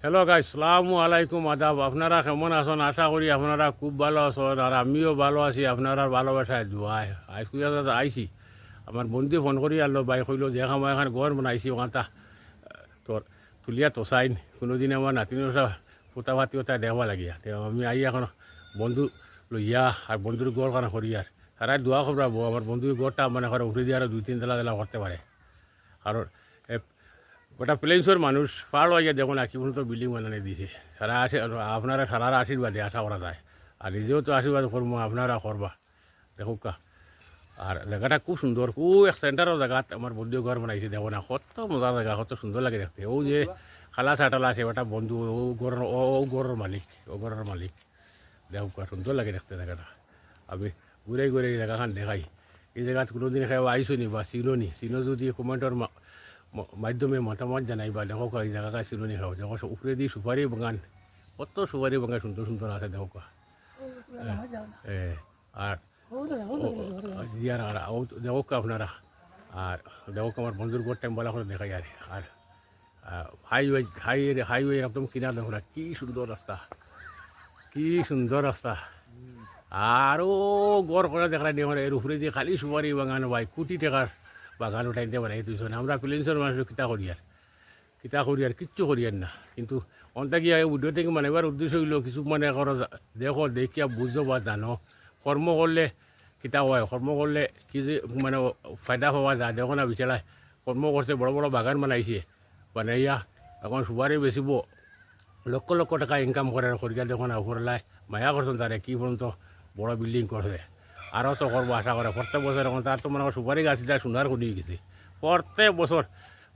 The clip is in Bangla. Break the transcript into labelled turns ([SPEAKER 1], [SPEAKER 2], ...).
[SPEAKER 1] হ্যালো গাইস, সালামু আলাইকুম, আদাব। আপনারা কেমন আছেন? আশা করি আপনারা খুব ভালো আছেন, আর আমিও ভালো আছি আপনারা ভালোবাসায় দোয়ায়। আজকে আইসি আমার বন্ধু ফোন করি আনলো, বাই কইলো যে আমার এখানে ঘর বানাইছি ওখানটা তোর তুলিয়া তোসাইন কোনোদিন আমার নাতিনের পোতা পাতি ওটা দেখবা লাগিয়া। তো আমি আই এখন বন্ধু লইয়া আর বন্ধুর গড় কারণ করি আর তারাই দোয়া খবরাবো আমার বন্ধুর গড়টা মানে ঘরে উঠে দিয়ে আরো 2-3 তলা করতে পারে। কারণ ওটা প্লেন্সর মানুষ পার হয়ে দেখুন কি পর্যন্ত বিল্ডিং বানানো দিয়েছে। সারা আপনারা সারার আশীর্বাদে আশা করা যায়, আর নিজেও তো আশীর্বাদ করবো, আপনারা করবা। দেখুক আর জায়গাটা খুব সুন্দর, খুব এক সেন্টারও জায়গাত আমার বন্ধু ঘর বানাইছে। দেখো না কত মজার জায়গা, কত সুন্দর লাগে দেখতে। ও যে খালা চাটালা আছে ওটা বন্ধু, ও ঘরের ঘরের মালিক, ও ঘরের মালিক। দেখুক সুন্দর লাগে দেখতে জায়গাটা। আমি ঘুরে ঘুরে এই জায়গাখান দেখাই। এই জায়গাত কোনোদিন খাই আইসো নি বা চিনো চিনো যদি কমেন্টর মাধ্যমে মতামত জানাইবা। দেখো এই জায়গা চিরুনি খাও, দেখো উপরে দিয়ে সুপারি বাগান, কত সুপারি বাগান সুন্দর সুন্দর আছে। দেখো আর দেখো আপনারা, আর দেখো আমার বন্ধুর গোট টাইম বলা করে দেখাই আর হাইওয়ে একদম কিনা দেখো না, কি সুন্দর রাস্তা, কি সুন্দর রাস্তা। আরও গড় করে দেখা দেখো এর উপরে দিয়ে খালি সুপারি বাগান, ভাই কোটি টাকার বাগান উঠাইতে পারে। তুইছো না আমরা প্লেন্সের মানুষ কিতা করি আর কিচ্ছু করি আর না। কিন্তু অন্তা গিয়া ভিডিও থেকে মানাবার উদ্দেশ্য হইল কিছু মানে করো, দেখো দেখিয়া বুঝো বা জানো কর্ম করলে কিতা হয়, কর্ম করলে কি যে মানে ফায়দা পাওয়া যায়। দেখো না বিচারায় কর্ম করছে, বড় বড় বাগান বানাইছে, বানাইয়া এখন সুপারি বেচিব, লক্ষ লক্ষ টাকা ইনকাম করে করিয়া। দেখো না উপরলাই মায়া করছেন তারে কি পর্যন্ত বড় বিল্ডিং করছে। আরও তো করবো আশা করে প্রত্যেক বছর। এখন তার তো মানে সুপারি গাছ যা সোনার করি গেছে প্রত্যেক বছর।